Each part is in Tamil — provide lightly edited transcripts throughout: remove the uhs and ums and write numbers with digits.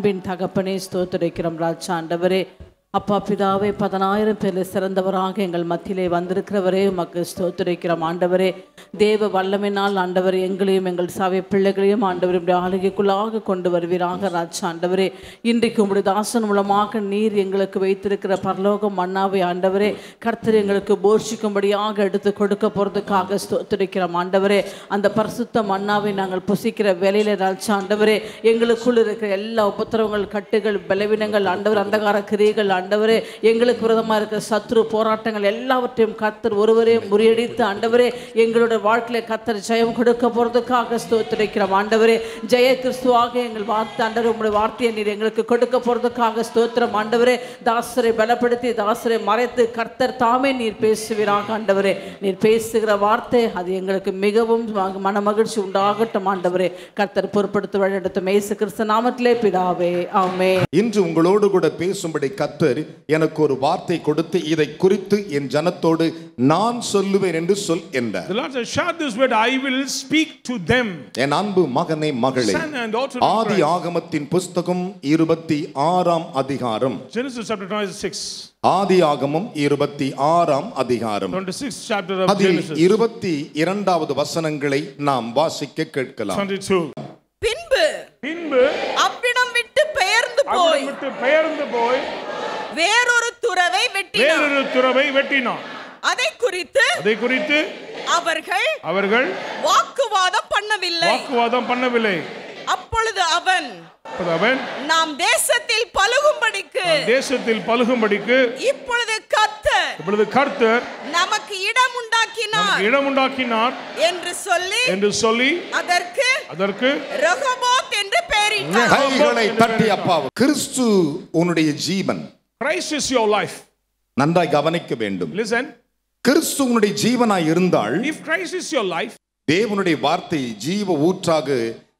அன்பின் தகப்பனே ஸ்தோத்திரிக்கிறோம் ராஜா ஆண்டவரே. அப்பா பிதாவே 10,000 பேரில் சிறந்தவராக எங்கள் மத்தியிலே வந்திருக்கிறவரே உமக்கு ஸ்தோத்திரிக்கிறோம் ஆண்டவரே. தேவ வல்லமையினால் ஆண்டவர் எங்களையும் எங்கள் சபை பிள்ளைகளையும் ஆண்டவர் இப்படி ஆளுகைக்குள்ளாக கொண்டு வருவீராக ராஜா ஆண்டவரே. இன்றைக்கு உங்களுடைய தாசன் மூலமாக நீர் எங்களுக்கு வைத்திருக்கிற பரலோகம் மன்னாவை ஆண்டவரே கர்த்தர் எங்களுக்கு போஷிக்கும்படியாக எடுத்து கொடுக்க போகிறதுக்காக ஸ்தோத்திரிக்கிறோம் ஆண்டவரே. அந்த பரிசுத்த மன்னாவை நாங்கள் புசிக்கிற வேலையில் ராஜா ஆண்டவரே எங்களுக்குள் இருக்கிற எல்லா உபத்திரவங்கள் கட்டுகள் பலவீனங்கள் ஆண்டவர் அந்தகார கிரியைகள் ஆண்டவரே எங்களுக்கு விரோதமாக இருக்கிற சத்ரு போராட்டங்கள் எல்லாவற்றையும் கர்த்தர் ஒருவரே முறியடித்து ஆண்டவரே எங்களுடைய வாழ்க்கையில கர்த்தர் ஜெயம் கொடுக்க போறதுக்காக ஸ்தோத்திரிக்கிறோம் ஆண்டவரே. ஜெய கிறிஸ்துவாக எங்கள் வார்த்தை ஆண்டவர் உங்களுடைய வார்த்தையை நீர் எங்களுக்கு கொடுக்க போறதுக்காக ஸ்தோத்திரம் ஆண்டவரே. தாசரை பலப்படுத்தி தாசரை மறைத்து கர்த்தர் தாமே நீர் பேசுவீராக ஆண்டவரே. நீர் பேசுகிற வார்த்தை அது எங்களுக்கு மிகவும் மன மகிழ்ச்சி உண்டாகட்டும் ஆண்டவரே. கர்த்தர் பொறுப்படுத்த வழிநடத்தும் இயேசு கிறிஸ்து நாமத்திலே பிதாவே ஆமென். இன்று உங்களோடு கூட பேசும்படி கர்த்தர் எனக்கு ஒரு வார்த்தை கொடுத்து இதை குறித்து என் ஜனத்தோடு நான் சொல்லுவேன் என்று சொல் என்றார். The Lord said, "Share this word, I will speak to them." என் அன்பு மகனே மகளே, ஆதி ஆகமத்தின் புஸ்தகம் 26ஆம் அதிகாரம். Genesis chapter 26. ஆதி ஆகமம் 26ஆம் அதிகாரம். 26th chapter of Genesis. 22வது வசனங்களை நாம் வாசிக்க கேட்கலாம். 22. பின்பு அவ்விடம் விட்டு பெயர்ந்து போய் வேறொரு துறவை வெட்டினான். அதை குறித்து அவர்கள் வாக்குவாதம் பண்ணவில்லை. அப்பொழுது அவன் நாம் தேசத்தில் பலுகும்படிக்கு இப்பொழுது கர்த்தர் நமக்கு இடம் உண்டாக்கினார் என்று சொல்லி அதற்கு ரெகோபோத் என்று பெயரிட்டார். கைகளை தட்டி அப்பாவு. கிறிஸ்து உன்னுடைய ஜீவன். Christ is your life. நன்றாய் கவனிக்க வேண்டும். Listen. கிறிஸ்து உன்னுடைய ஜீவனாய் இருந்தால், if Christ is your life, தேவனுடைய வார்த்தை ஜீவ ஊற்றாக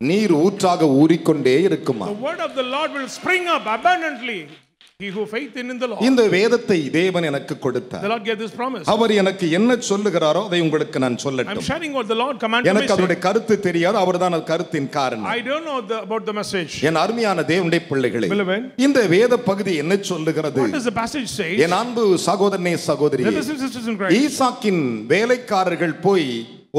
நீர் ஊற்றாக ஊறிக்கொண்டே இருக்குமா. The word of the Lord will spring up abundantly. He who faith in the Lord. இந்த வேதத்தை தேவன் எனக்கு கொடுத்தார். The Lord gave this promise. அவர் எனக்கு என்ன சொல்லுகிறாரோ அதை உங்களுக்கு நான் சொல்லட்டும். I'm sharing what the Lord commanded me. எனக்கு அதோட கருத்து தெரியாது, அவர்தான் அந்த கருத்தின் காரணம். I don't know about the message. என் அருமையான தேவனுடைய பிள்ளைகளே, இந்த வேத பகுதி என்ன சொல்லுகிறது? What does the passage say? என் அன்பு சகோதரனே சகோதரியே, ஈசாக்கின் வேலைக்காரர்கள் போய்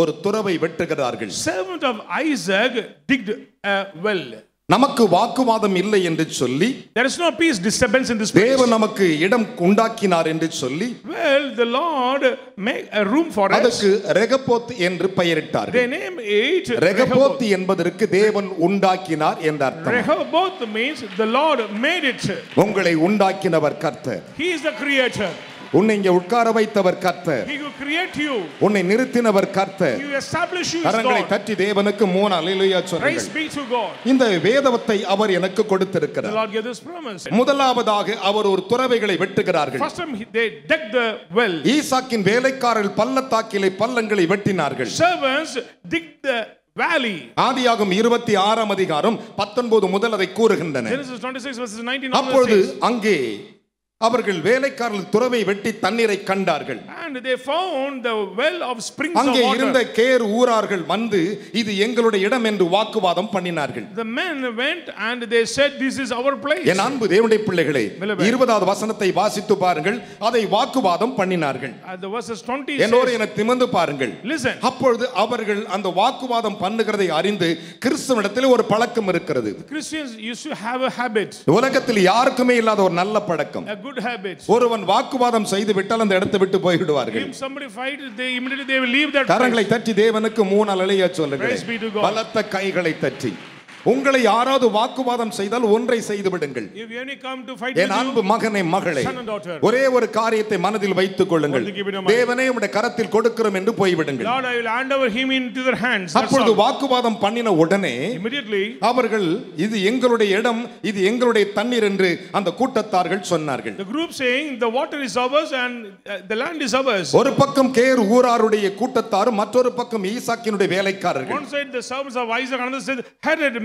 ஒரு துறவை வெட்டுகிறார்கள். Servant of Isaac digged a well. நமக்கு வாக்குவாதம் இல்லை என்று சொல்லி, there is no peace disturbance in this place. தேவன் நமக்கு இடம் உண்டாக்கினார் என்று சொல்லி, well the Lord made a room for us. அதற்கு ரெகோபோத் என்று பெயரிட்டார்கள். they name it ரெகோபோத் என்பதற்கு தேவன் உண்டாக்கினார் என்ற அர்த்தம். Rehoboth means the Lord made it. உங்களை உண்டாக்கினவர் கர்த்தர். He is the creator. உன்னை இங்கே உட்கார வைத்தவர் கர்த்தர். He who create you. உன்னை நிறுத்தினவர் கர்த்தர். He establish you. கரங்களை தட்டி தேவனுக்கு 3 அல்லேலூயா சொல்லுங்கள். Praise be to God. இந்த வேதத்தை அவர் எனக்கு கொடுத்திருக்கிறார். The Lord gave this promise. முதலாவதாக அவர் ஒரு துறவைகளை வெட்டுகிறார்கள். First time they dug the well. ஈசாக்கின் வேலைக்காரர்கள் பள்ளத்தாக்கிலே பள்ளங்களை வெட்டினார்கள். Servants dig the valley. ஆதியாகமம் 26ஆம் அதிகாரம் 19 முதல் அதை கூறுகின்றன. Genesis 26 verses 19. அப்பொழுது அங்கே அவர்கள் வேலைக்காரர்கள் துறவை வெட்டி தண்ணீரை கண்டார்கள். And they found the well of springs of water. அங்கே இருந்த கேர் ஊரார்கள் வந்து இது எங்களுடைய இடம் என்று வாக்குவாதம் பண்ணினார்கள். The men went and they said this is our place. என் அன்பு தேவனுடைய பிள்ளைகளே, 20வது வசனத்தை வாசித்து பாருங்கள். அதை வாக்குவாதம் பண்ணினார்கள். The verses 20 என்னோடு என திமந்து பாருங்கள். Listen. அப்பொழுது அவர்கள் அந்த வாக்குவாதம் பண்ணுகிறதை அறிந்து கிறிஸ்துவிடத்தில் ஒரு பழக்கம் இருக்கிறது. Christians used to have a habit. உலகத்தில் யாருக்குமே இல்லாத ஒரு நல்ல பழக்கம். A good habit. ஒருவன் வாக்குவாதம் செய்து விட்டால் அந்த இடத்தை விட்டு போய் விடுவார்கள். If somebody fight, immediately they will leave that place. கரங்களை தட்டி தேவனுக்கு 3 அல்லேலூயா சொல்லுங்கள். பலத்த கைகளை தட்டி. உங்களை யாராவது வாக்குவாதம் செய்தால் ஒன்றை செய்து விடுங்கள். என் அன்பு மகனே மகளே, ஒரே ஒரு காரியத்தை மனதில் வைத்துக் கொள்ளுங்கள். தேவனே உம்முடைய கரத்தில் கொடுக்கிறோம் என்று போய்விடுங்கள். அப்பொழுது வாக்குவாதம் பண்ணின உடனே அவர்கள் இது எங்களுடைய இடம், இது எங்களுடைய தண்ணீர் என்று அந்த கூட்டத்தார்கள் சொன்னார்கள். ஒரு பக்கம் கேர் ஊராருடைய கூட்டத்தாரும் மற்றொரு பக்கம் ஈசாக்கினுடைய வேலைக்காரர்கள்.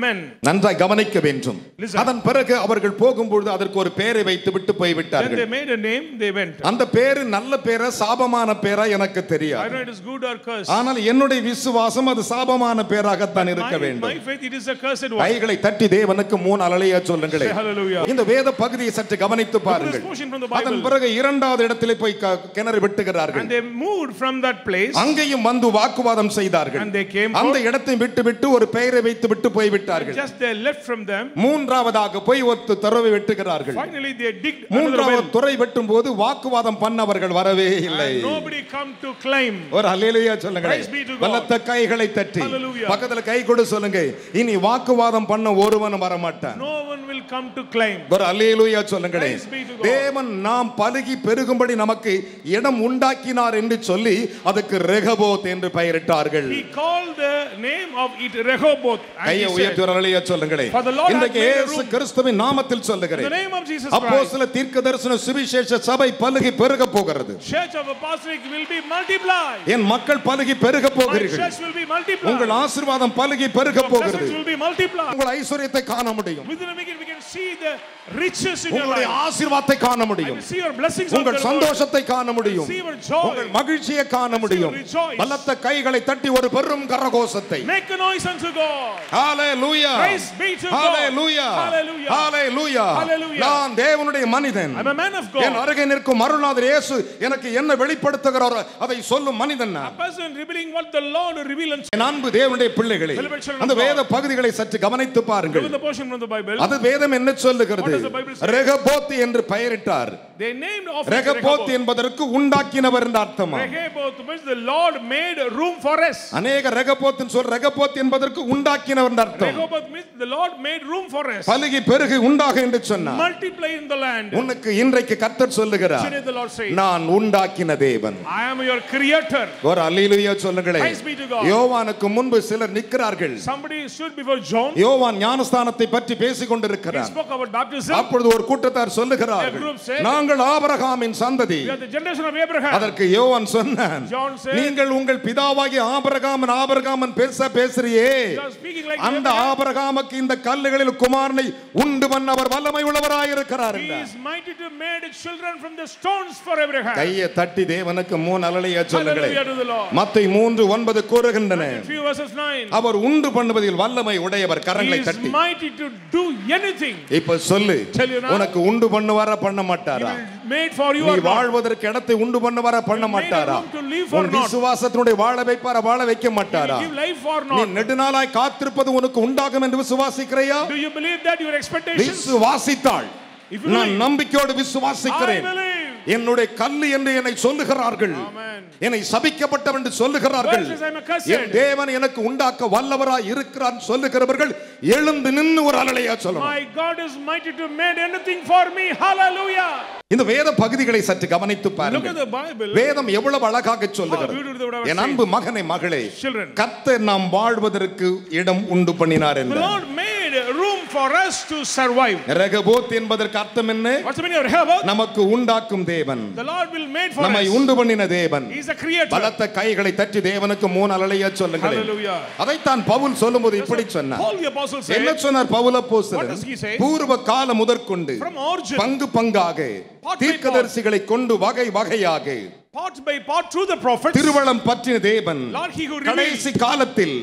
men. நன்றாய் கவனிக்க வேண்டும். அதன் பிறகு அவர்கள் போகும்போது அதற்கு ஒரு பெயரை வைத்து விட்டு போய் விட்டார்கள். Then they made a name, they went. அந்த பேரு நல்ல பேரா சாபமான பேரா எனக்கு தெரியாது. I don't know it is good or cursed. ஆனால் என்னுடைய விசுவாசம் அது சாபமான பேராக தான் இருக்க வேண்டும். My faith it is a cursed one. கைகளை தட்டி தேவனுக்கு 3 அல்லேலூயா சொல்லுங்களே. Hallelujah. இந்த வேத பகுதியை சற்று கவனித்து பாருங்கள். அதன் பிறகு இரண்டாவது இடத்திலே போய் கிணறு வெட்டுகிறார்கள். And they moved from that place. அங்கேயும் வந்து வாக்குவாதம் செய்தார்கள். And they came அந்த இடத்தை விட்டு ஒரு பெயரை வைத்து விட்டு போய் விட்டார்கள். Just they left from them. மூன்றாவதாக போய் ஒரு துறவை வெட்டுகிறார்கள். Finally they digged மூன்றாவது துறை வெட்டும்போது வாக்குவாதம் பண்ணவர்கள் வரவே இல்லை. Nobody come to claim. ஒரு அல்லேலூயா சொல்லுங்க. பலத்த கைகளை தட்டி பக்கத்துல கை கொடு சொல்லுங்க. இனி வாக்குவாதம் பண்ண ஒருவனும் வர மாட்டான். No one will come to claim. ஒரு அல்லேலூயா சொல்லுங்க. தேவன் நாம் பலுகி பெருகும்படி நமக்கு இடம் உண்டாக்கினார் என்று சொல்லி அதுக்கு ரெகோபோத் என்று பெயரிட்டார்கள். He called the name of it Rehoboth. கையை உயர்த்தி ஒரு அல்லேலூயா சொல்லுங்க. இன்றைக்கு இயேசு கிறிஸ்துவின் நாமத்தில் சொல்லுகிறேன். In the name of Jesus Christ. அப்போஸ்தல தீர்க்கதரிசன சுவிசேஷ சபை பலுகி பெருக போகிறது. Church of apostolic will be multiplied. என் மக்கள் பலுகி பெருக போகிறீர்கள். Church will be multiplied. உங்கள் ஆசீர்வாதம் பலுகி பெருக போகிறது. Church will be multiplied. உங்கள் ஐஸ்வரியத்தை காண முடியும். Within a week we can see the riches in your உங்களுடைய life. ஆசீர்வாதத்தை காண முடியும். See your blessings. உங்கள் சந்தோஷத்தை காண முடியும். See your joy. உங்கள் மகிழ்ச்சியை காண முடியும். பலத்த கைகளை தட்டி ஒரு பெரும் கரகோஷத்தை. Make a noise unto God. Hallelujah. Praise be to God. Hallelujah. Hallelujah. Hallelujah. Hallelujah. நான் தேவனுடைய மனிதன். I'm a man of God. என் அருகே நிற்கும் அருள்நாதர் இயேசு எனக்கு என்ன வெளிப்படுத்துகிறாரோ அதை சொல்லும் மனிதன் நான். A person revealing what the Lord reveal unto. என் அன்பு தேவனுடைய பிள்ளைகளே, அந்த வேத பகுதிகளை சற்று கவனித்து பாருங்கள். The portion from the Bible. அது வேதம் என்ன சொல்லுகிறது? ரெகோபோத் என்று பெயரிட்டார். They named of ரெகோபோத் என்பதற்கு உண்டாக்கினவர் என்று அர்த்தமா? Rehoboth means the Lord made room for us. அநேக ரெகோபோத் சொல் ரெகோபோத் என்பதற்கு உண்டாக்கினவர் என்று அர்த்தம். Rehoboth means the Lord made room for us. பலுகி பெருகு உண்டாக என்று சொன்னார். Multiply in the land. உனக்கு இன்றைக்கு கர்த்தர் சொல்லுகிறார், the Lord says, நான் உண்டாக்கின தேவன். I am your creator. ஒரு அல்லேலூயா சொல்லுங்களே. Praise be to God. யோவானுக்கு முன்பு சிலர் நிற்கிறார்கள். Somebody stood before John. யோவான் ஞானஸ்தானத்தை பற்றி பேசிக் கொண்டிருக்கிறார். He spoke about baptism. அப்பொழுது ஒரு கூட்டத்தார் சொல்லுகிறார்கள், நாங்கள் ஆபிரகாமின் சந்ததி. We are the generation of Abraham. அதற்கு யோவான் சொன்னான், நீங்கள் உங்கள் பிதாவாகிய ஆபிரகாமன் பேசுறியே, அந்த ஆபிரகாமுக்கு இந்த கல்லுகளில் குமாரனை உண்டு பண்ண அவர் வல்லமை உள்ளவராய் இருக்கிறார். He is mighty to make children from the stones for Abraham. கையை தட்டி தேவனுக்கு 3 அல்லேலூயா சொல்லுங்களே. மத்தேயு 3:9 கூறுகின்றன, அவர் உண்டு பண்ணுவதில் வல்லமை உடையவர். கரங்களை தட்டி. He is mighty to do anything. இப்ப சொல்லு, உனக்கு உண்டு பண்ணுவாரா பண்ண மாட்டாரா? Made for you. நீ வாழ்வதற்கு இடத்தை உண்டு பண்ணுவாரா பண்ண மாட்டாரா? உன் விசுவாசத்தினுடைய வாழ வைப்பாரா வாழ வைக்க மாட்டாரா? நீ நெடுநாளாய் காத்திருப்பது உனக்கு உண்டாகும் என்று விசுவாசிக்கிறையா? Do you believe that your expectations? விசுவாசித்தாள். நான் நம்பிக்கையோடு விசுவாசிக்கிறேன். என்னுடைய கல்லு என்று என்னை சொல்லுகிறார்கள், என்னை சபிக்கப்பட்டவன் என்று சொல்லுகிறார்கள். என் தேவன் எனக்கு உண்டாக்க வல்லவராய் இருக்கிறார் சொல்லுகிறவர்கள் எழுந்து நின்று ஒரு அல்லேலூயா சொல்லணும். My God is mighty to make anything for me. Hallelujah. இந்த வேத பகுதிகளை சற்று கவனித்து பாருங்கள். வேதம் எவ்வளவு அழகாக சொல்லுகிறது. என் அன்பு மகனே மகளே, கர்த்தர் நாம் வாழ்வதற்கு இடம் உண்டு பண்ணினார் என்று. The Lord made room for us to survive. Rehoboth என்பதற்கு அர்த்தம் என்ன? What's the meaning of Rehoboth? நமக்கு உண்டாக்கும் தேவன். The Lord will made for us. நம்மை உண்டு பண்ணின தேவன். He is a creator. பலத்த கைகளை தட்டி தேவனுக்கு 3 அல்லேலூயா சொல்லுங்கள். Hallelujah. அதைத்தான் பவுல் சொல்லும்போது இப்படி சொன்னார். Paul the apostle said, என்ன சொன்னார் பவுல் அப்போஸ்தலன்? What does he say? பூர்வ காலம் முதற்கொண்டு பங்கு பங்காக தீர்க்கதரிசிகளை கொண்டு வகை வகையாக part by part through the prophets, திருவளம் பற்றின தேவன் கடைசி காலத்தில்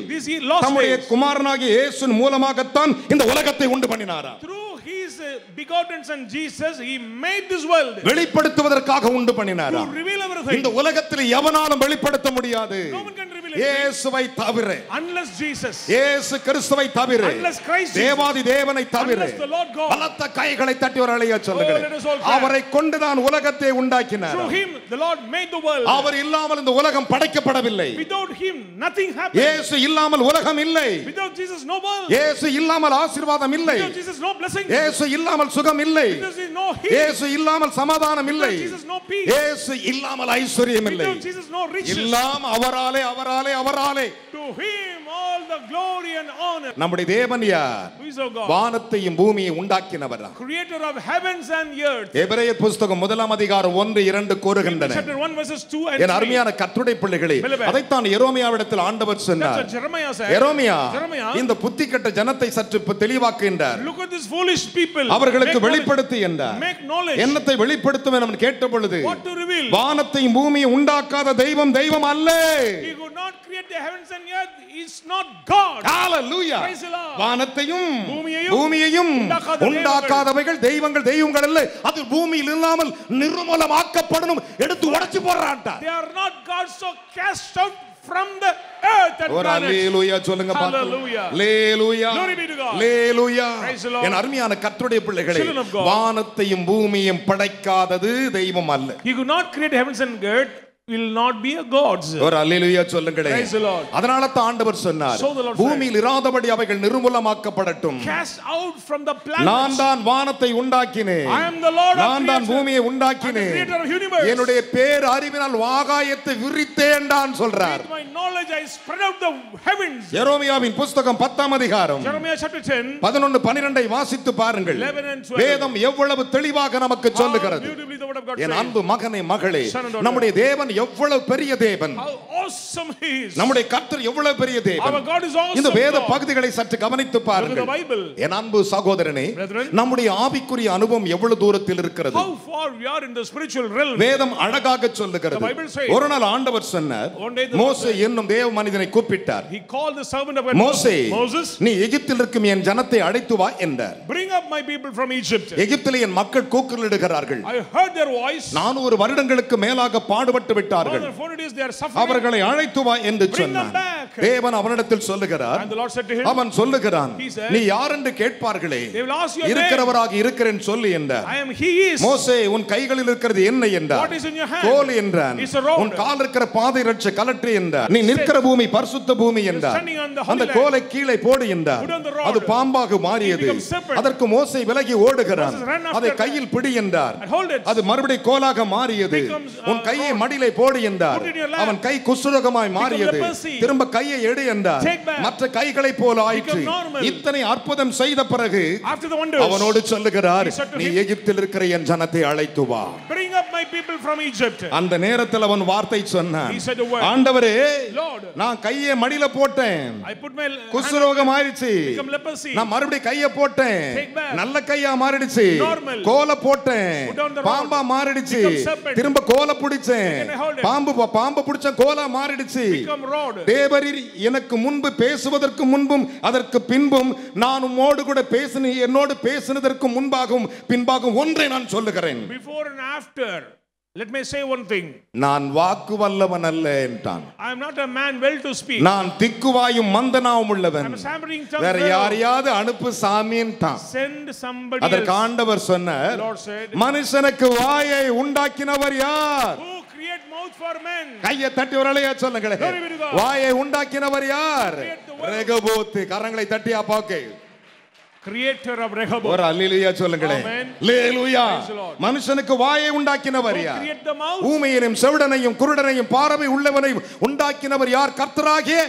தம்முடைய குமாரனாகிய இயேசுவின் மூலமாகத்தான் இந்த உலகத்தை உண்டு பண்ணினாராம். Through his begotten son Jesus he made this world. வெளிப்படுத்துவதற்காக உண்டு பண்ணினாராம். To reveal everything. இந்த உலகத்தில் எவனாலும் வெளிப்படுத்த முடியாது. No one can reveal இயேசுவை தவிர, unless Jesus, இயேசு கிறிஸ்துவை தவிர, unless Christ, தேவாதி தேவனை தவிர, unless the Lord God, பலத்த கைகளை தட்டி ஒரு அல்லேலூயா சொல்லுங்கள். அவரை கொண்டு தான் உலகத்தை உண்டாக்கினார். Through him the Lord made the world. அவர் இல்லாமல் இந்த உலகம் படைக்கப்படவில்லை. Without him nothing happened. இயேசு இல்லாமல் உலகம் இல்லை. Without Jesus no world. இயேசு இல்லாமல் ஆசீர்வாதம் இல்லை. Without Jesus no blessing. இயேசு இல்லாமல் சுகம் இல்லை. Without Jesus no healing. இயேசு இல்லாமல் சமாதானம் இல்லை. Without Jesus no peace. இயேசு இல்லாமல் ஐஸ்வரியம் இல்லை. Without Jesus no riches. எல்லாம் அவராலே அவராலே அவராலே. To To him all the glory and honor. நம்முடைய தேவன் யார்? Who is our God? வானத்தையும் பூமியையும் உண்டாக்கினவர். Creator of heavens and earth. எபிரேயர் புத்தகம் 1 அதிகாரம் 1-2 கூறுகின்றன. Chapter 1 verses 2 and 3. என் அருமையான கர்த்தருடைய பிள்ளைகளே, அதைத்தான் எரேமியாவிடத்தில் ஆண்டவர் சொன்னார். எரேமியா இந்த புத்திகெட்ட ஜனத்தை சற்று தெளிவாக்குகின்றார். Look at this foolish people. அவர்களுக்கு வெளிப்படுத்து என்றார். Make knowledge. என்னத்தை வெளிப்படுத்தும் என்று கேட்ட பொழுது, What to reveal? வானத்தையும் பூமியையும் உண்டாக்காத தெய்வம் தெய்வம் அல்ல. He could not create the heavens and earth. He is not God. Hallelujah. Praise the Lord. வானத்தையும் பூமியையும் உண்டாக்காதவைகள் தெய்வங்கள் தெய்வங்கள் அல்ல. அது பூமியில் இல்லாமல் நிர்மூலமாக்கப்படணும். எடுத்து உடைச்சு போறான்டா. They are not gods, so cast out from the earth and ஒரு அல்லேலூயா சொல்லுங்க பாப்போம். அல்லேலூயா. Glory be to God. Hallelujah. Praise the Lord. என் அருமையான கர்த்தருடைய பிள்ளைகளே, Children of God. வானத்தையும் பூமியையும் படைக்காதது தெய்வம் அல்ல. He could not create heavens and earth. Will not be a gods. ஒரு அல்லேலூயா சொல்லுங்களே. Praise the Lord. அதனால தான் ஆண்டவர் சொன்னார், So the Lord பூமியில் இராதபடி அவைகள் நிர்மூலமாக்கப்படட்டும். Cast out from the planets. நான் தான் வானத்தை உண்டாக்கினேன். I am the Lord of நான் தான் பூமியை உண்டாக்கினேன். creator of universe. என்னுடைய பேர் அறிவினால் ஆகாயத்தை விரித்தேன் தான் சொல்றார். With my knowledge I spread out the heavens. எரேமியாவின் புத்தகம் 10 அதிகாரம் Jeremiah chapter 10 11-12 வாசித்து பாருங்கள். 11 and 12. வேதம் எவ்வளவு தெளிவாக நமக்கு சொல்லுகிறது. Beautifully the word of God N says. அன்பு மகனே மகளே, Son and daughter. நம்முடைய தேவன் எவ்வளவு பெரிய தேவன். How awesome he is. நம்முடைய கர்த்தர் எவ்வளவு பெரிய தேவன். Our God is awesome. இந்த வேத God. பகுதிகளை சற்று கவனித்து பாருங்கள். Look at the Bible. என் அன்பு சகோதரனே, Brethren. நம்முடைய ஆவிக்குரிய அனுபவம் எவ்வளவு தூரத்தில் இருக்கிறது. How far we are in the spiritual realm. வேதம் அழகாக சொல்லுகிறது. The Bible says. ஒரு நாள் ஆண்டவர் சொன்னார், One day the மோசே என்னும் தேவ மனிதனை கூப்பிட்டார். He called the servant of God. மோசே, Moses, நீ எகிப்தில் இருக்கும் என் ஜனத்தை அழைத்து வா என்றார். bring up my people from Egypt. எகிப்திலே என் மக்கள் கூக்குரலிடுகிறார்கள். I heard their voice. 400 வருடங்களுக்கு மேலாக பாடுபட்டு விட்டார்கள். More than 40 days they are suffering. அவர்களை அழைத்து வா என்று Bring them சொன்னார். back. தேவன் அவனிடத்தில் சொல்லுகிறார். And the Lord said to him. அவன் சொல்லுகிறான், He said, நீ யார் என்று கேட்பார்களே, They will ask your name. இருக்கிறவராக இருக்கிறேன் சொல்லு என்றார். I am he is. மோசே, உன் கைகளில் இருக்கிறது என்ன என்றார். What is in your hand? கோல் என்றான். It's a rod. உன் கால் இருக்கிற பாதை ரட்ச கலற்றி என்றார். நீ நிற்கிற பூமி பரிசுத்த பூமி என்றார். standing on the holy அந்த land. கோலை கீழே போடு என்றார். Put on the rod. அது பாம்பாக மாறியது. It becomes serpent. அதற்கு மோசே விலகி ஓடுகிறான். Moses ran after அதை that. கையில் பிடி என்றார். And hold it. அது மறுபடியும் கோலாக மாறியது. Becomes, உன் கையை மடியிலே போடு என்றார். Put it in your lap. அவன் கை குஷ்டரோகமாய் மாறியது. leprosy. திரும்ப கையை எடு என்றார். Take back. மற்ற கைகளை போல ஆயிற்று. Become normal. இத்தனை அற்புதம் செய்த பிறகு After the wonders. அவனோடு சொல்லுகிறார், He said to நீ him, எகிப்தில் இருக்கிற என் ஜனத்தை அழைத்து வா. Bring up my people from Egypt. அந்த நேரத்தில் அவன் வார்த்தை சொன்னான், He said a word. ஆண்டவரே, Lord, நான் கையை மடியில போட்டேன், I put my குஷ்டரோகம் ஆயிடுச்சு. become leprosy. நான் மறுபடியும் கையை போட்டேன், Take back. நல்ல கையா மாறிடுச்சு. Normal. கோலை போட்டேன், Put down the rod. பாம்பா மாறிடுச்சு. Become serpent. திரும்ப கோலை பிடிச்சேன், Again I hold it. பாம்பு பிடிச்ச கோலா மாறிடுச்சு. Become rod. தேவரீர் எனக்கு முன்பு பேசுவதற்கு முன்பும் அதற்கு பின்பும் நான் உம்மோடு கூட என்னோடு பேசினதற்கு முன்பாகவும் பின்பாகவும் ஒன்றை நான் சொல்லுகிறேன். Before and after. Let me say one thing. நான் வாக்கு வல்லவன் அல்ல என்றான். I am not a man well to speak. நான் திக்குவாயும் மந்தனாவும் உள்ளவன். I am stammering tongue. வேற யாரையாவது அனுப்பு சாமின்ட்டான். Send somebody அதற்கு else. ஆண்டவர் சொன்னார், Lord said, மனுஷனுக்கு வாயை உண்டாக்கினவர் யார்? Who create mouth for men? கையை தட்டி ஒரு அலையா சொல்லுங்களேன். Glory be to God. வாயை உண்டாக்கினவர் யார்? Create the world. ரெகோபோத். கரங்களை தட்டி அப்பாக்கே. Creator of Rehoboth. ஒரு அல்லேலூயா சொல்லுங்களேன். Amen. Hallelujah. Praise the Lord. மனுஷனுக்கு வாயை உண்டாக்கினவர் Who யார்? create the mouth? ஊமையனையும் செவிடனையும் குருடனையும் பார்வை உள்ளவனையும் உண்டாக்கினவர் யார்? கர்த்தராகிய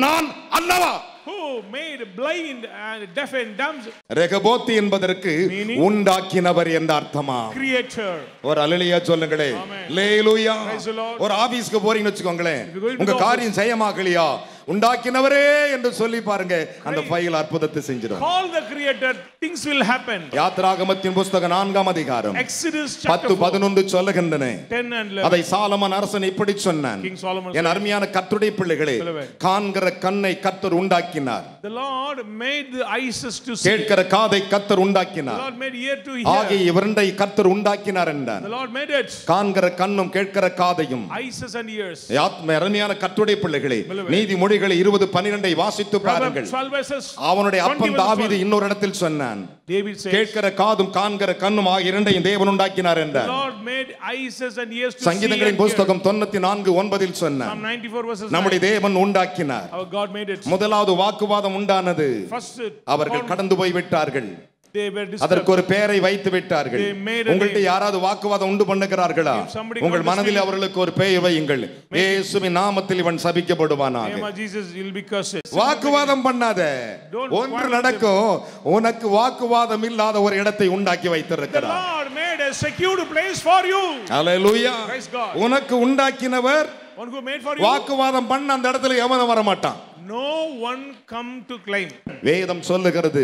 நான் அல்லவா? Who made blind and deaf and dumb? Rehoboth என்பதற்கு Meaning? உண்டாக்கினவர் என்ற அர்த்தமா? Creator. ஒரு அல்லேலூயா சொல்லுங்களே. Amen. Hallelujah. Praise the Lord. ஒரு ஆபீஸ்க்கு போறீங்கன்னு வெச்சுக்கோங்களேன். If you go into உங்க the காரியம் செய்யமாகலையா? உண்டாக்கினவரே என்று சொல்லி பாருங்க, அந்த ஃபைல் அற்புதத்தை செஞ்சிடும். Call the Creator, things will happen. யாத்திராகமத்தின் புத்தகம் 4 அதிகாரம் Exodus chapter 4. 10-11 சொல்லுகின்றன. 10 and 11. அதை சாலமன் அரசன் இப்படி சொன்னான், King Solomon என் அருமையான கர்த்தருடைய பிள்ளைகளே, காண்கிற கண்ணை கர்த்தர் உண்டாக்கினார். The Lord made the eyes to see. கேட்கிற காதை கர்த்தர் The உண்டாக்கினார். Lord made ear to hear. ஆகிய இரண்டை கர்த்தர் உண்டாக்கினார் என்றார். The Lord made it. காண்கிற கண்ணும் கேட்கிற காதையும். Eyes and ears. அருமையான கர்த்தருடைய பிள்ளைகளே, நீதிமொழிகள் 20:12 வாசித்து பாருங்கள். அவனுடைய அப்பன் தாவீது இன்னொரு இடத்தில் சொன்னான், கேட்கிற காதும் காண்கிற கண்ணும் ஆகிய இரண்டையும் தேவன் உண்டாக்கினார் என்றார். சங்கீதங்களின் புத்தகம் 94:9 சொன்னான், நம்முடைய தேவன் உண்டாக்கினார். முதலாவது வாக்குவாதம் உண்டானது, அவர்கள் கடந்து போய் விட்டார்கள். அதற்கு ஒரு பெயரை வைத்து விட்டார்கள். உங்கள்ட்ட யாராவது வாக்குவாதம் உண்டு பண்ணுகிறார்களா? உங்கள் மனதில் அவர்களுக்கு ஒரு பெயர் வையுங்கள். இயேசுவின் நாமத்தில் இவன் சபிக்கப்படுவானாக. வாக்குவாதம் பண்ணாத. ஒன்று நடக்கும். உனக்கு வாக்குவாதம் இல்லாத ஒரு இடத்தை உண்டாக்கி வைத்திருக்கிறார். ஹல்லேலூயா. உனக்கு உண்டாக்கினவர் வாக்குவாதம் பண்ண அந்த இடத்துல எவனும் வர மாட்டான். No one come to claim. வேதம் சொல்லுகிறது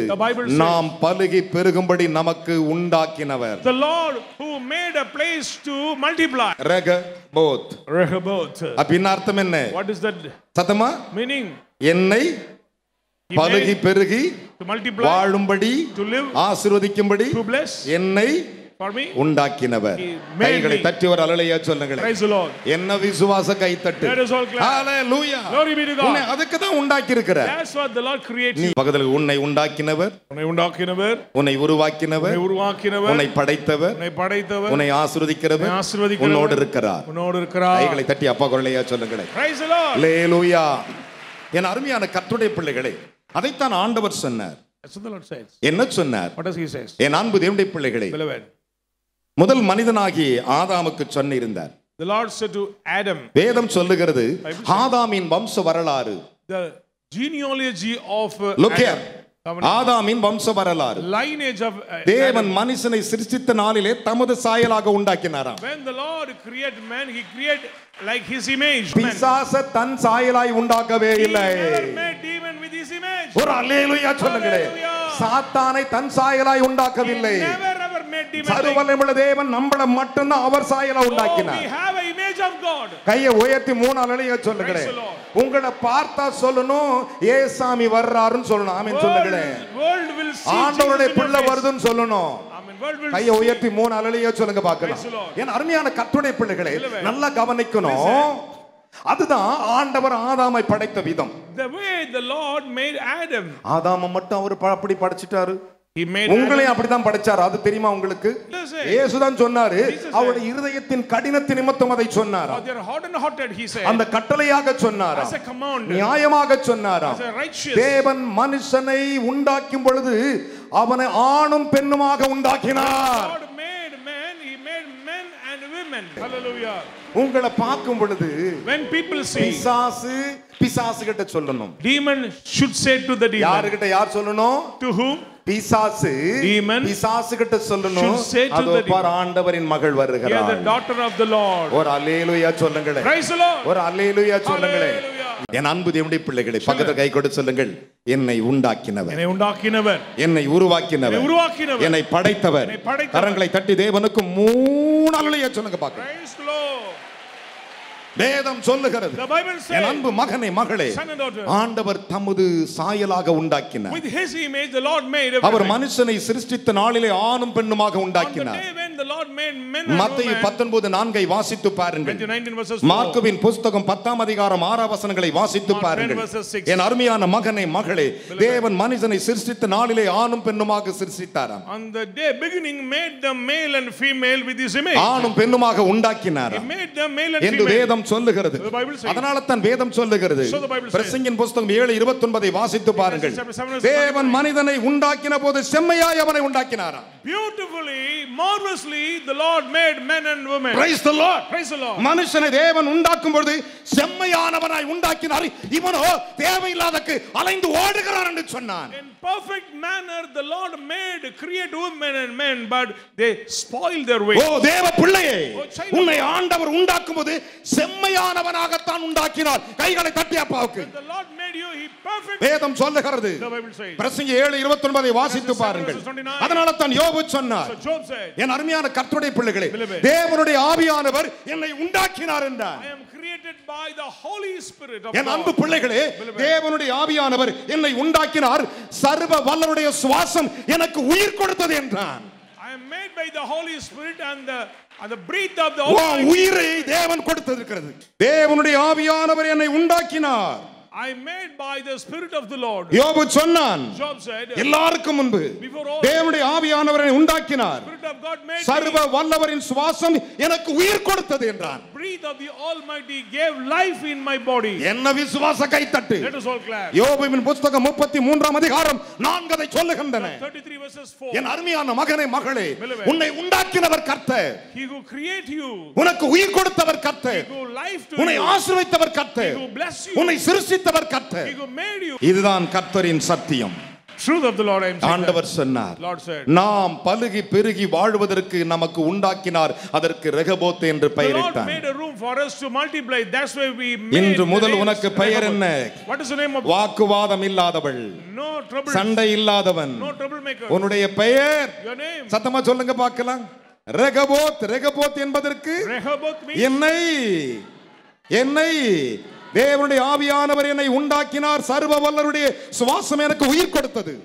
நாம் பலுகி பெருகும்படி நமக்கு உண்டாக்கினவர். The Lord who made a place to multiply. Rehoboth. அப்படின அர்த்தம் என்ன? What is that? சத்தமா? Meaning என்னை பலுகி பெருகி வாழும்படி ஆசீர்வதிக்கும்படி என்னை உண்டாக்கினவர். கைகளை தட்டி ஒரு அல்லேலூயா சொல்லுங்கள். என்ன விசுவாச கைத்தட்டு. ஹalleluya. உன்னை அதுக்கு தான் உண்டாக்கி இருக்கிறார். That's what the Lord created. நீ பக்கத்துல உன்னை உண்டாக்கினவர், உன்னை உருவாக்கினவர், உன்னை படைத்தவர், உன்னை ஆசீர்வதிக்கிறவர், உன்னோடு இருக்கிறார். கைகளை தட்டி அப்பா குரலையா சொல்லுங்கள். ஹalleluya. என் அருமையான கர்த்தருடைய பிள்ளைகளே, அதைத்தான் ஆண்டவர் சொன்னார். என்ன சொன்னார்? என் அன்பு தேவனுடைய பிள்ளைகளே, முதல் மனிதனாகி ஆதாமுக்கு சொன்னிருந்தார். The Lord said to Adam. வேதம் சொல்லுகிறது ஆதாமின் வம்ச வரலாறு. The genealogy of Look here. ஆதாமின் வம்ச வரலாறு. Lineage of தேவன் மனுஷனை சிருஷ்டித்த நாளிலே தமது சாயலாக உண்டாக்கினாராம். When the Lord created man, he created like his image. பிசாச தன் சாயலாய் உண்டாக்கவே இல்லை. He never made demon with his image. ஒரு அல்லேலூயா சொல்லுங்களே. சாத்தானை தன் சாயலாய் உண்டாக்கவில்லை. சர்வவல்லமையுள்ள தேவன் நம்மள மட்டும்தான் அவர் சாயலா உண்டாக்கினார். We have an image of God. கையை உயர்த்தி மூணு அல்லேலூயா சொல்லுங்களே. உங்களை பார்த்தா சொல்லணும் ஏசாமி வர்றாருன்னு சொல்லணும். ஆமென் சொல்லுங்களே. ஆண்டவருடைய பிள்ளை வருதுன்னு சொல்லணும். கையை உயர்த்தி மூணு அல்லேலூயா சொல்லுங்க பார்க்கலாம். என் அருமையான கர்த்தருடைய பிள்ளைகளே, நல்லா கவனிக்கணும். அதுதான் ஆண்டவர் ஆதாமை படைத்த விதம். The way the Lord made Adam. ஆதாமை மட்டும் அவர் அப்படி படைச்சிட்டாரு. உங்களையும் அப்படிதான் படைச்சார். அது தெரியுமா உங்களுக்கு? இயேசுதான் சொன்னாரு. அவருடைய இருதயத்தின் கடினத்தின் நிமித்தம் அதை சொன்னார். அந்த கட்டளையாக சொன்னார். நியாயமாக சொன்னார். தேவன் மனுஷனை உண்டாக்கும் பொழுது அவனை ஆணும் பெண்ணுமாக உண்டாக்கினார். உங்களை பார்க்கும் பொழுது when people see பிசாசு கிட்ட சொல்லணும். demon should say to the demon. யார்கிட்ட யார் சொல்லணும்? To whom? பிசாசு பிசாசு கிட்ட சொல்லணும். அதோ பார் ஆண்டவரின் மகள் வருகிறாள். The daughter of the Lord. ஒரு அல்லேலூயா சொல்லுங்களே. Praise the Lord. ஒரு அல்லேலூயா சொல்லுங்களே. என் அன்பு தேவனுடைய பிள்ளைகளே, பக்கத்துல கை கொடுத்து சொல்லுங்கள். என்னை உண்டாக்கினவர், என்னை உருவாக்கினவர், என்னை படைத்தவர். கரங்களை தட்டி தேவனுக்கு மூணு அல்லேலூயா சொல்லுங்க பார்க்கலாம். வேதம் சொல்லுகிறது என் அன்பு மகனே மகளே, ஆண்டவர் தமது சாயலாக உண்டாக்கினார். அவர் மனுஷனை சிருஷ்டித்த நாளிலே ஆணும் பெண்ணுமாக உண்டாக்கினார். மத்தேயு 19:4 வாசித்து பாருங்கள். மார்க்குவின் புத்தகம் 10ஆம் அதிகாரம் 6 வசனங்களை வாசித்து பாருங்கள். என் அருமையான மகனே மகளே, தேவன் மனுஷனை சிருஷ்டித்த நாளிலே ஆணும் பெண்ணுமாக சிருஷ்டித்தாராம். On the day beginning made them male and female with his image. ஆணும் பெண்ணுமாக உண்டாக்கினார் என்று வேதம் சொல்லுகிறது. அதனால தான் வேதம் சொல்லுகிறது. பிரசங்கின் புத்தகம் 7:29 வாசித்து பாருங்கள். தேவன் மனிதனை உண்டாக்கின போது செம்மையாய் அவனை உண்டாக்கினாராம். Beautifully, marvelously the Lord made men and women. Praise the Lord. Praise the Lord. மனுஷனை தேவன் உண்டாக்கும் பொழுது செம்மையானவனாய் உண்டாக்கினார். இவனோ தேவையில்லாதக்கு அலைந்து ஓடுகிறான் என்று சொன்னான். In perfect manner the Lord made create women and men, but they spoiled their way. ஓ தேவ பிள்ளையே, உன்னை ஆண்டவர் உண்டாக்கும்போது செம்மையானவனாகத்தான் உண்டாக்கினார். கைகளை தட்டி அப்பாவுக்கு. The Lord made you, he perfect. வேதம் சொல்லுகிறது. பிரசங்கி 7:29 வாசித்து பாருங்கள். அதனால தான் யோபு சொன்னார், என் அருமையான கர்த்தருடைய பிள்ளைகளே, தேவனுடைய ஆவியானவர் என்னை உண்டாக்கினார் என்றார். I am created by the Holy Spirit of God. என் அன்பு பிள்ளைகளே, தேவனுடைய ஆவியானவர் என்னை உண்டாக்கினார். சர்வ வல்லவருடைய சுவாசம் எனக்கு உயிர் கொடுத்தது என்றார். I am made by the Holy Spirit and the breath of the Almighty. உயிரை தேவன் கொடுத்திருக்கிறது. தேவனுடைய ஆவியானவர் என்னை உண்டாக்கினார். I made by the Spirit of the Lord. யோபு சொன்னான், Job said, எல்லாருக்கும் முன்பு தேவனுடைய ஆவியானவரை உண்டாக்கினார், Spirit of God made சர்வ வல்லவரின் சுவாசம் எனக்கு உயிர் கொடுத்தது என்றான். Breath of the Almighty gave life in my body. என்ன விசுவாச கைத்தட்டு. Let us all clap. யோபுவின் புத்தகம் 33ஆம் அதிகாரம் 4 அதை சொல்லுகின்றன. 33 verses 4. என் அருமையான மகனே மகளே, உன்னை உண்டாக்கினவர் கர்த்தர். He who create you. உனக்கு உயிர் கொடுத்தவர் கர்த்தர். He who life to உன்னை you. ஆசீர்வதித்தவர் கர்த்தர். He who bless you. உன்னை சிருஷ்டித்தவர் கர்த்தர். He who made you. இதுதான் கர்த்தரின் சத்தியம். Truth of the Lord I am saying. ஆண்டவர் சொன்னார், Lord said, நாம் பலுகி பெருகி வாழ்வதற்கு நமக்கு உண்டாக்கினார், அதற்கு ரெகோபோத் என்று the Lord பெயரிட்டார். made a room for us to multiply. That's why we made. இன்று முதல் உனக்கு பெயர் என்ன? What is the name of? வாக்குவாதம் இல்லாதவள், No trouble. சண்டை இல்லாதவன். No troublemaker. உன்னுடைய பெயர் Your name. சத்தமா சொல்லுங்க பார்க்கலாம். ரெகோபோத். ரெகோபோத் என்பதற்கு Rehoboth means என்னை என்னை தேவனுடைய ஆவியானவர் என்னை உண்டாக்கினார், சர்வ வல்லவருடைய சுவாசம் எனக்கு உயிர் கொடுத்தது.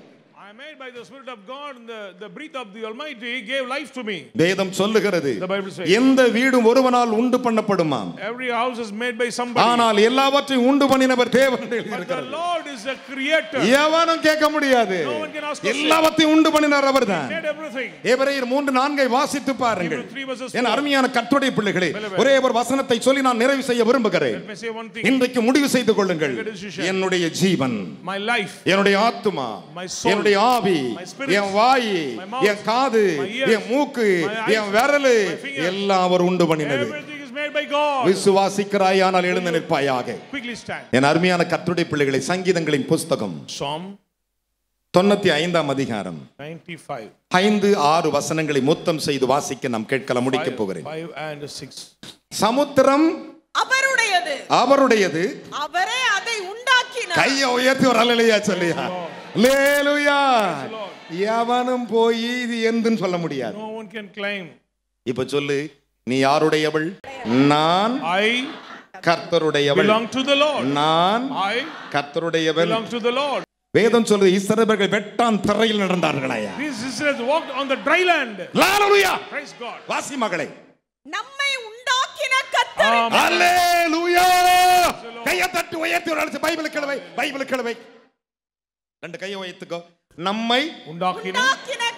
I am made by the Spirit of God, and the breath of the Almighty gave life to me. வேதம் சொல்லுகிறது, The Bible says, எந்த வீடும் ஒருவனால் உண்டு பண்ணப்படுமா, every house is made by somebody. ஆனால் எல்லாவற்றையும் உண்டு பண்ணினவர் தேவன் But the இருக்கிறார். Lord is a creator. எவனும் கேட்க முடியாது. No one can ask us. எல்லாவற்றையும் உண்டு பண்ணினார் அவர்தான். He made everything. எபிரேயர் 3:4 வாசித்து பாருங்கள். Hebrews 3 verses 4. என் அருமையான கர்த்தருடைய பிள்ளைகளே, ஒரே ஒரு வசனத்தை சொல்லி நான் நிறைவு செய்ய விரும்புகிறேன். Let me say one thing. இன்றைக்கு முடிவு செய்து கொள்ளுங்கள். Make a decision. என்னுடைய ஜீவன், My life, என்னுடைய ஆத்துமா, my soul, என்னுடைய ஆவி, my spirit, N why, my mouth, என் காது, my ears, என் மூக்கு, my eyes, என் விரல் my fingers, எல்லாம் அவர் உண்டு பண்ணினது. everything is made by God. விசுவாசிக்கிறாயானால் எழுந்து நிற்பாயாக. Quickly stand. என் அருமையான கர்த்தருடைய பிள்ளைகளை, சங்கீதங்களின் புஸ்தகம் Psalm 95ஆம் அதிகாரம் 95. 5-6 வசனங்களை முத்தம் செய்து வாசிக்க நாம் கேட்கலாம். முடிக்க போகிறேன். 5 and 6. சமுத்திரம் அவருடையது, அவருடையது, அவரே அதை உண்டாக்கினார். கையை உயர்த்தி ஒரு அல்லேலூயா சொல்லியா. அல்லேலூயா. எவனும் போய் இது எந்துன்னு சொல்ல முடியாது. No one can claim. இப்ப சொல்லு, நீ யாருடையவள்? நான் I கர்த்தருடையவள். belong to the Lord. நான் I கர்த்தருடையவள். belong to the Lord. வேதம் சொல்லுது, இஸ்ரவேலர்கள் வெட்டான் தரையில் நடந்தார்களாயா. These Israelites walked on the dry land. Hallelujah. Praise God. வாசி மகளே. நம்மை உண்டாக்கின கர்த்தர். அல்லேலூயா. கையை தட்டி உயர்த்தி ஒரு அழைச்சு பைபிள் கிழவை, பைபிள் கிழவை. ரெண்டு கையை உயர்த்துக்கோ. நம்மை உண்டாக்கின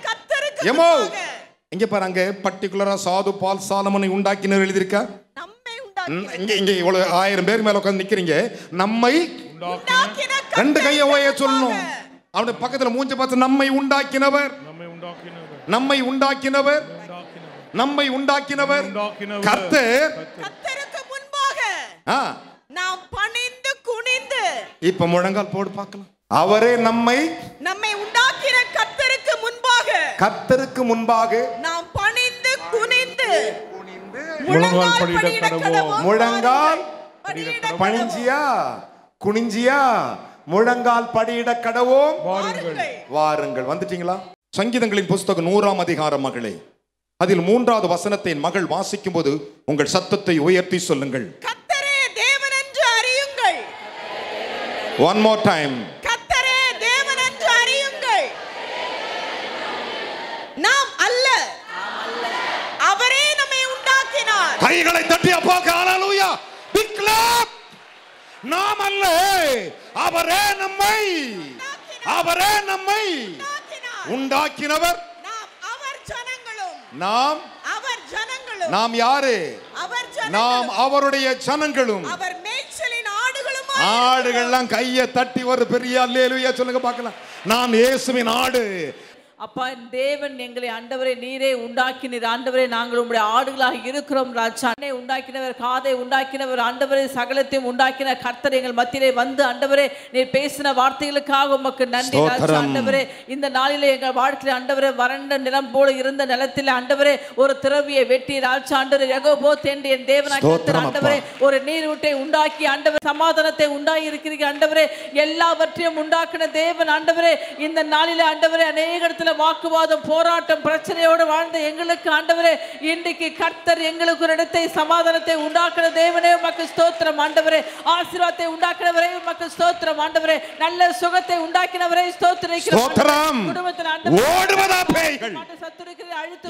கர்த்தருக்கு எமோ. முன்பாக இங்க பாருங்க, பர்టిక్యులரா சாது பால் சாலமனை உண்டாக்கினவர் எழுதியிருக்கா. நம்மை உண்டாக்கின இங்க இங்க இவ்வளவு 1000 பேர் மேல உட்கார்ந்து நிக்கிறீங்க. நம்மை உண்டாக்கின ரெண்டு கையை உயர்த்தி சொல்லணும். அவனுடைய பக்கத்துல மூஞ்ச பார்த்து, நம்மை உண்டாக்கினவர், நம்மை உண்டாக்கினவர், நம்மை உண்டாக்கினவர், நம்மை உண்டாக்கினவர் கர்த்தர். கர்த்தருக்கு முன்பாக நாம் பணிந்து குனிந்து. இப்ப முழங்கால் போடு பார்க்கலாம். அவரே நம்மை உண்டாக்கின கர்த்தருக்கு முன்பாக, கர்த்தருக்கு முன்பாக நாம் பணிந்து குனிந்து முழங்கால் படியிட கடவோம். முழங்கால் பணிஞ்சியா குனிஞ்சியா முழங்கால் படியிட கடவோம். வாருங்கள். வந்துட்டீங்களா? சங்கீதங்களின் புஸ்தகம் 100ஆம் அதிகாரம் மகளே, அதில் 3வது வசனத்தை என் மகள் வாசிக்கும் போது உங்கள் சத்தத்தை உயர்த்தி சொல்லுங்கள். கர்த்தரே தேவன் என்று அறியுங்கள். One more time. கர்த்தரே தேவன் என்று அறியுங்கள். நாம் அல்ல, அவரே நம்மை உண்டாக்கினார். கைகளை தட்டி அப்பாக்கு ஹalleluya. Big clap. நாம் அல்ல, அவரே நம்மை உண்டாக்கினவர். நாம் யாரு? நாம் அவருடைய ஜனங்களும். ஆடுகள்லாம் கையை தட்டி ஒரு பெரிய அல்லேலூயா சொல்லுங்க பார்க்கலாம். நான் இயேசுவின் ஆடு. அப்பா தேவன் எங்களை ஆண்டவரே நீரே உண்டாக்கினீர். ஆண்டவரே நாங்கள் உம்முடைய ஆடுகளாக இருக்கிறோம் ராஜா. உண்டாக்கினவர், காதை உண்டாக்கினவர், ஆண்டவரே சகலத்தையும் உண்டாக்கின கர்த்தர் எங்கள் மத்தியிலே வந்து ஆண்டவரே நீர் பேசின வார்த்தைகளுக்காக உமக்கு நன்றி ராஜா. ஆண்டவரே இந்த நாளிலே எங்கள் வாழ்க்கையில் ஆண்டவரே வறண்ட நிலம் போல இருந்த நிலத்தில் ஆண்டவரே ஒரு திரவியை வெட்டி ராஜா ஆண்டவரே ரெகோபோத் என்று என் தேவனாகிய ஆண்டவரே ஒரு நீரூட்டை உண்டாக்கி ஆண்டவரே சமாதானத்தை உண்டாகி இருக்கிறீர்கள் ஆண்டவரே. எல்லாவற்றையும் உண்டாக்கின தேவன் ஆண்டவரே இந்த நாளிலே ஆண்டவரே அநேக இடத்துல வாக்குவாதம் போராட்டம் பிரச்சனையோடு வாழ்ந்த எங்களுக்கு ஆண்டவரே இன்றைக்கு கர்த்தர் எங்களுக்கு ஒரு இடத்தை சமாதானத்தை உண்டாக்குற தேவனே உமக்கு ஸ்தோத்திரம் ஆண்டவரே. ஆசீர்வாதத்தை உண்டாக்குறவரே உமக்கு ஸ்தோத்திரம் ஆண்டவரே. நல்ல சுகத்தை உண்டாக்கினவரே ஸ்தோத்திரிக்கிறோம். குடும்பத்தில் ஓடுவதா பேய்கள்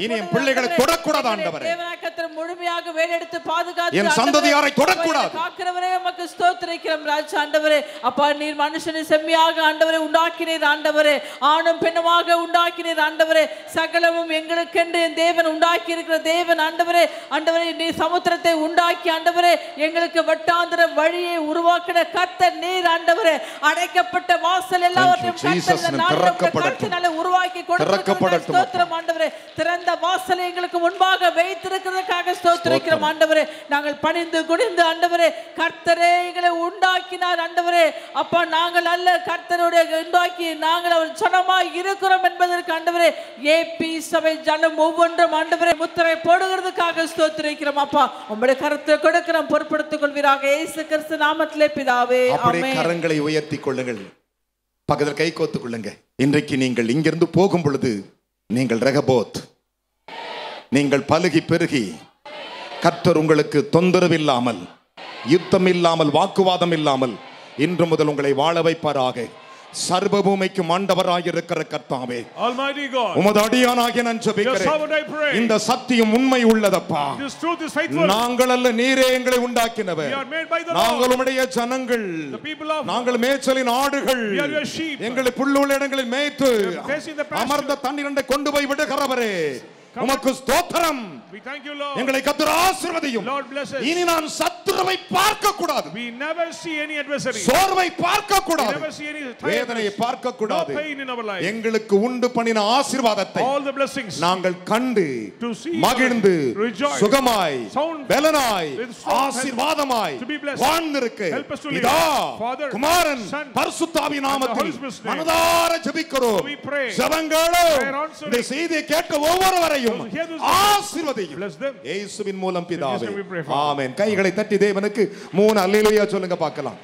இனி என் பிள்ளைகளை தொடக்கூடாது ஆண்டவரே. தேவனாக்கத்தர் முழுமையாக வேலெடுத்து பாதுகாத்து என் சந்ததியாரை தொடக்கூடாது காக்கிறவரே உமக்கு ஸ்தோத்திரிக்கிறோம் ராஜா ஆண்டவரே. அப்பா நீர் மனுஷனை செம்மையாக ஆண்டவரே உண்டாக்கினீர் ஆண்டவரே. ஆணும் பெண்ணுமாக உண்டாக்கினீர் ஆண்டவரே. சகலமும் எங்களுக்கென்று என் தேவன் உண்டாக்கி இருக்கிற தேவன் ஆண்டவரே. ஆண்டவரே நீர் சமுத்திரத்தை உண்டாக்கி ஆண்டவரே எங்களுக்கு வட்டாந்திர வழியை உருவாக்கின கர்த்தர் நீர் ஆண்டவரே. அடைக்கப்பட்ட வாசல் எல்லாவற்றையும் உருவாக்கி கொடுக்க ஸ்தோத்திரம் ஆண்டவரே. திறந்த வாசலை எங்களுக்கு முன்பாக வைத்திருக்கிறதுக்காக ஸ்தோத்திரிக்கிறோம் ஆண்டவரே. நாங்கள் பணிந்து குனிந்து ஆண்டவரே கர்த்தரே எங்களை உண்டாக்கினார் ஆண்டவரே. அப்பா நாங்கள் அல்ல கர்த்தருடைய உண்டாக்கி நாங்கள் அவர் சொன்னமாய் இருக்கிறோம் என்பதற்கு ஆண்டவரே ஏபி சபை ஜனம் ஒவ்வொன்றும் ஆண்டவரே முத்திரை போடுகிறதுக்காக ஸ்தோத்திரிக்கிறோம். அப்பா உம்முடைய கருத்தை கொடுக்கிறோம் பொறுப்படுத்திக் கொள்வீராக இயேசு கிறிஸ்து நாமத்திலே பிதாவே ஆமென். கரங்களை உயர்த்தி கொள்ளுங்கள், பக்கத்தில் கை கோத்துக் கொள்ளுங்க. இன்றைக்கு நீங்கள் இங்கிருந்து போகும் பொழுது நீங்கள் ரெகபோத், நீங்கள் பலுகி பெருகி கர்த்தர் உங்களுக்கு தொந்தரவு இல்லாமல் யுத்தம் இல்லாமல் வாக்குவாதம் இல்லாமல் இன்று முதல் உங்களை வாழ வைப்பாராக. சர்வ பூமிக்கு ஆண்டவராக இருக்கிற கர்த்தாவே Almighty God, உமது அடியானாகிய நான் ஜெபிக்கிறேன். இந்த சத்தியம் உண்மை உள்ளதப்பா. நாங்கள் அல்ல நீரே எங்களை உண்டாக்கினவர். நாங்கள் உம்முடைய ஜனங்கள், நாங்கள் மேய்ச்சலின் ஆடுகள். எங்களை புல்லுள்ள இடங்களில் மேய்த்து அமர்ந்த தண்ணீரை கொண்டு போய் விடுகிறவரே உமக்கு ஸ்தோத்திரம். எங்களை கர்த்தர் ஆசீர்வதியும். இனி நான் சத்துருவை பார்க்க கூடாது, சோர்வை பார்க்க கூடாது, வேதனையை பார்க்க கூடாது. எங்களுக்கு உண்டு பண்ணின ஆசீர்வாதத்தை நாங்கள் கண்டு மகிழ்ந்து சுகமாய் பலனாய் ஆசீர்வாதமாய் வாழ்ந்திருக்க இதோ குமாரன் பரிசுத்த ஆவியின் நாமத்தில் மனதார ஜெபிக்கிறோம். ஜெபங்களோ இந்த செய்தியை கேட்க ஒவ்வொருவரையும் ஆசீர்வதியும் இயேசுவின் மூலம் பிதாவே ஆமென். கைகளை தட்டி தேவனுக்கு 3 அல்லேலூயா சொல்லுங்க பார்க்கலாம்.